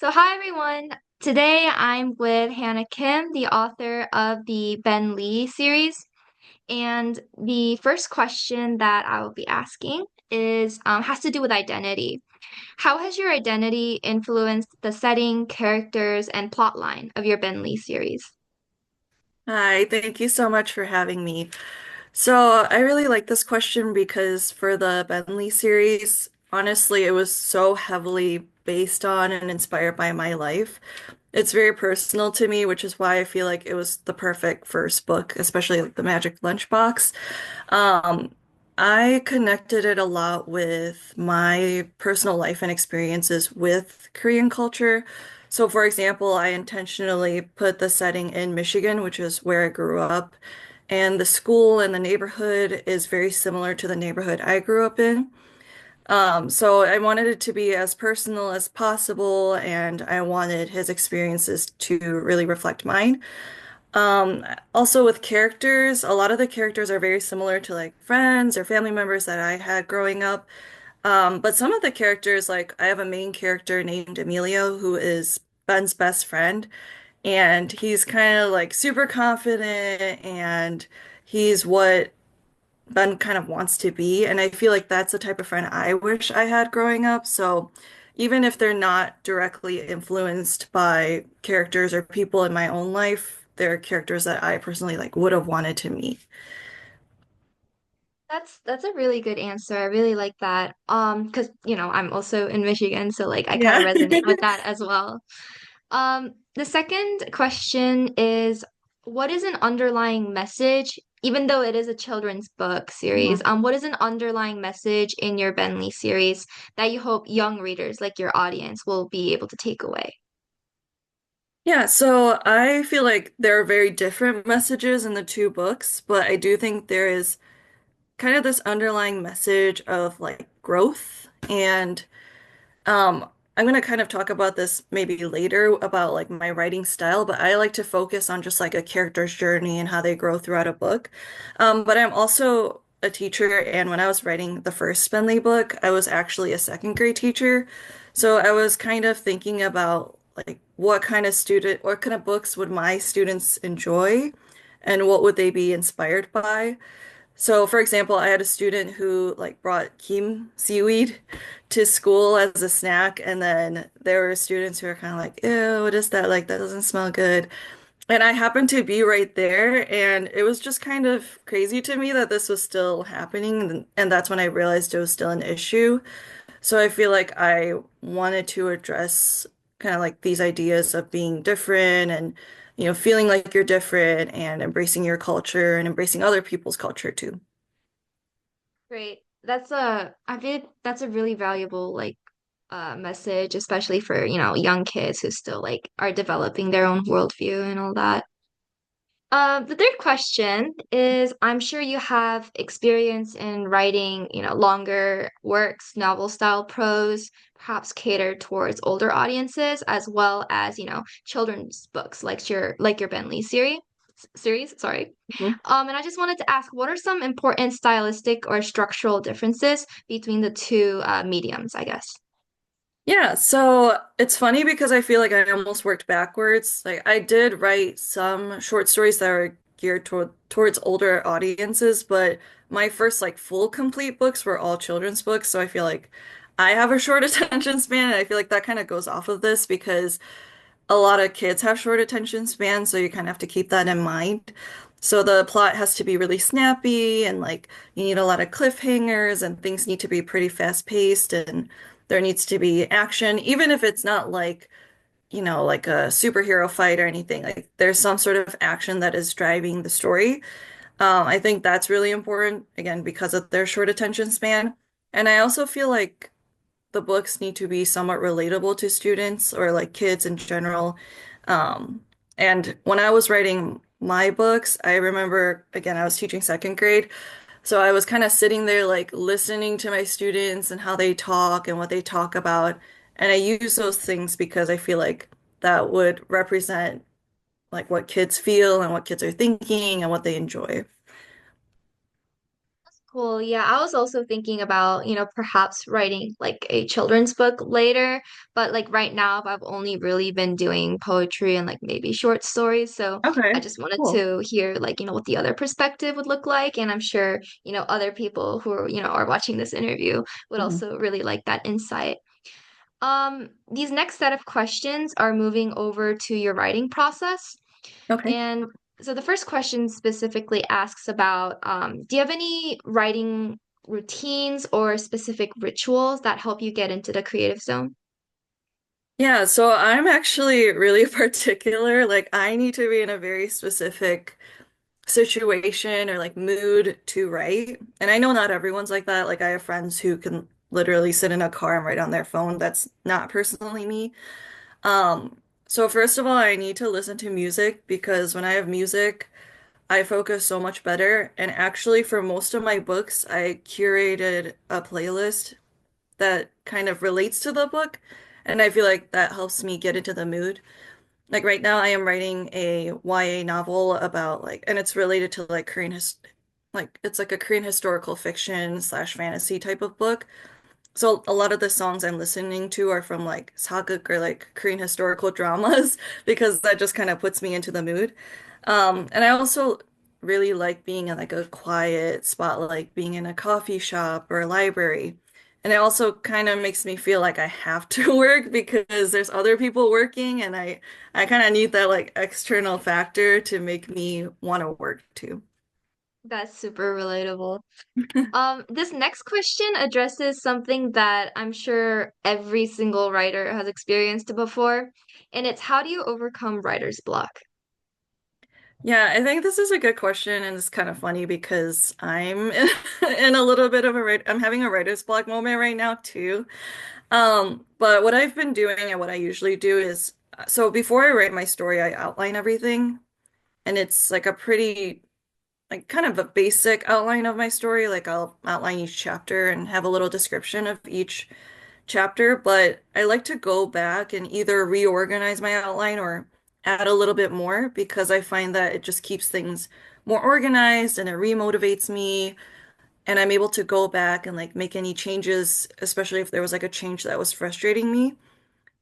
Hi everyone. Today I'm with Hannah Kim, the author of the Ben Lee series. And the first question that I will be asking is has to do with identity. How has your identity influenced the setting, characters, and plotline of your Ben Lee series? Hi, thank you so much for having me. So, I really like this question because for the Bentley series, honestly, it was so heavily based on and inspired by my life. It's very personal to me, which is why I feel like it was the perfect first book, especially like the Magic Lunchbox. Um, I connected it a lot with my personal life and experiences with Korean culture. So, for example, I intentionally put the setting in Michigan, which is where I grew up, and the school and the neighborhood is very similar to the neighborhood I grew up in. So I wanted it to be as personal as possible, and I wanted his experiences to really reflect mine. Also with characters, a lot of the characters are very similar to like friends or family members that I had growing up. But some of the characters, like I have a main character named Emilio who is Ben's best friend, and he's kind of like super confident and he's what Ben kind of wants to be. And I feel like that's the type of friend I wish I had growing up. So even if they're not directly influenced by characters or people in my own life, they're characters that I personally like would have wanted to meet. That's a really good answer. I really like that. Because I'm also in Michigan, so like I kind of Yeah. resonate with that as well. The second question is, what is an underlying message, even though it is a children's book series, Mhm. what is an underlying message in your Bentley series that you hope young readers, like your audience, will be able to take away? Yeah, so I feel like there are very different messages in the two books, but I do think there is kind of this underlying message of like growth and I'm gonna kind of talk about this maybe later about like my writing style, but I like to focus on just like a character's journey and how they grow throughout a book. But I'm also a teacher, and when I was writing the first Spenley book, I was actually a second grade teacher. So I was kind of thinking about like what kind of books would my students enjoy, and what would they be inspired by? So, for example, I had a student who like brought Kim seaweed to school as a snack, and then there were students who were kind of like, "Ew, what is that? Like, that doesn't smell good." And I happened to be right there, and it was just kind of crazy to me that this was still happening, and that's when I realized it was still an issue. So I feel like I wanted to address kind of like these ideas of being different and, feeling like you're different and embracing your culture and embracing other people's culture too. Great. I feel that's a really valuable message, especially for, young kids who still like are developing their own worldview and all that. The third question is, I'm sure you have experience in writing, longer works, novel style prose, perhaps catered towards older audiences, as well as, children's books like your Bentley series, sorry. And I just wanted to ask, what are some important stylistic or structural differences between the two mediums, I guess? Yeah, so it's funny because I feel like I almost worked backwards. Like I did write some short stories that were geared towards older audiences, but my first like full complete books were all children's books, so I feel like I have a short attention span, and I feel like that kind of goes off of this because a lot of kids have short attention spans, so you kind of have to keep that in mind. So the plot has to be really snappy and like you need a lot of cliffhangers and things need to be pretty fast paced and there needs to be action, even if it's not like, like a superhero fight or anything. Like there's some sort of action that is driving the story. I think that's really important, again, because of their short attention span. And I also feel like the books need to be somewhat relatable to students or like kids in general. Um, and when I was writing my books, I remember, again, I was teaching second grade. So I was kind of sitting there like listening to my students and how they talk and what they talk about. And I use those things because I feel like that would represent like what kids feel and what kids are thinking and what they enjoy. Cool. Yeah, I was also thinking about, perhaps writing like a children's book later, but like right now I've only really been doing poetry and like maybe short stories. So I Okay, just wanted cool. to hear like, what the other perspective would look like. And I'm sure, other people who are, are watching this interview would Mhm. also really like that insight. These next set of questions are moving over to your writing process. Okay. And so the first question specifically asks about do you have any writing routines or specific rituals that help you get into the creative zone? Yeah, so I'm actually really particular. Like, I need to be in a very specific situation or like mood to write. And I know not everyone's like that. Like, I have friends who can literally sit in a car and write on their phone. That's not personally me. So first of all, I need to listen to music because when I have music, I focus so much better. And actually, for most of my books, I curated a playlist that kind of relates to the book. And I feel like that helps me get into the mood. Like right now, I am writing a YA novel about like, and it's related to like like it's like a Korean historical fiction slash fantasy type of book. So a lot of the songs I'm listening to are from like sageuk or like Korean historical dramas because that just kind of puts me into the mood. And I also really like being in like a quiet spot, like being in a coffee shop or a library. And it also kind of makes me feel like I have to work because there's other people working and I kind of need that like external factor to make me want to work too. That's super relatable. This next question addresses something that I'm sure every single writer has experienced before, and it's how do you overcome writer's block? Yeah, I think this is a good question, and it's kind of funny because I'm in a little bit of I'm having a writer's block moment right now too. But what I've been doing and what I usually do is, so before I write my story, I outline everything, and it's like a pretty, like kind of a basic outline of my story. Like I'll outline each chapter and have a little description of each chapter, but I like to go back and either reorganize my outline or add a little bit more because I find that it just keeps things more organized and it remotivates me and I'm able to go back and like make any changes, especially if there was like a change that was frustrating me.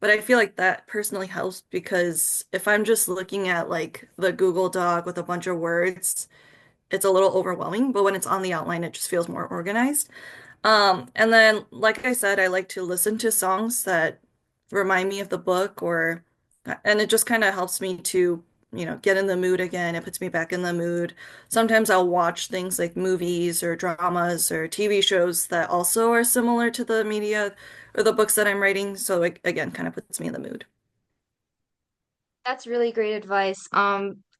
But I feel like that personally helps because if I'm just looking at like the Google Doc with a bunch of words, it's a little overwhelming, but when it's on the outline, it just feels more organized. And then, like I said, I like to listen to songs that remind me of the book and it just kind of helps me to, get in the mood again. It puts me back in the mood. Sometimes I'll watch things like movies or dramas or TV shows that also are similar to the media or the books that I'm writing. So it, again, kind of puts me in the mood. That's really great advice.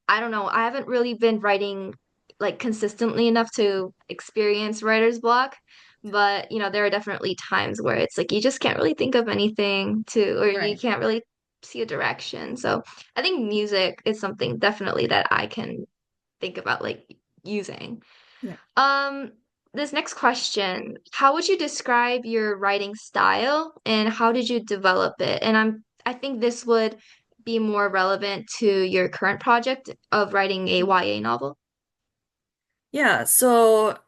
I don't know. I haven't really been writing like consistently enough to experience writer's block, but there are definitely times where it's like you just can't really think of anything to, or you Right. can't really see a direction. So I think music is something definitely that I can think about like using. Yeah. Um, this next question, how would you describe your writing style and how did you develop it? And I think this would be more relevant to your current project of writing a YA novel. Yeah. So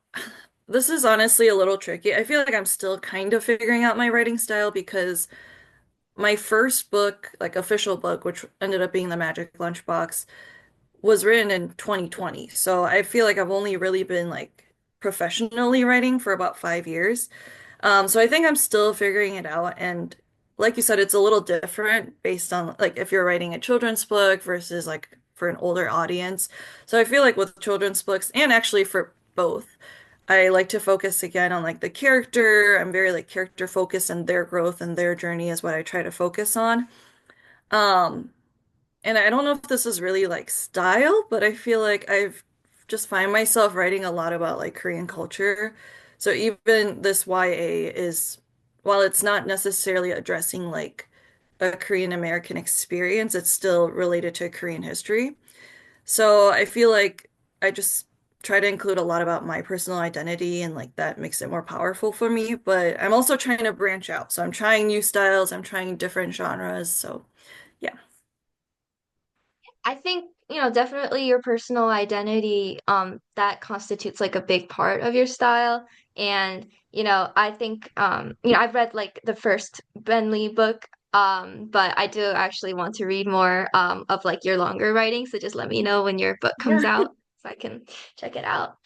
this is honestly a little tricky. I feel like I'm still kind of figuring out my writing style because my first book, like official book, which ended up being The Magic Lunchbox, was written in 2020. So I feel like I've only really been like professionally writing for about 5 years. So I think I'm still figuring it out. And like you said, it's a little different based on like if you're writing a children's book versus like for an older audience. So I feel like with children's books and actually for both, I like to focus again on like the character. I'm very like character focused and their growth and their journey is what I try to focus on. Um, and I don't know if this is really like style, but I feel like I've just find myself writing a lot about like Korean culture. So even this YA is, while it's not necessarily addressing like a Korean American experience, it's still related to Korean history. So I feel like I just try to include a lot about my personal identity and like that makes it more powerful for me. But I'm also trying to branch out. So I'm trying new styles, I'm trying different genres. So yeah. I think definitely your personal identity, that constitutes like a big part of your style. And, I think, I've read like the first Ben Lee book, but I do actually want to read more, of like your longer writing. So just let me know when your book comes Yeah. out so I can check it out.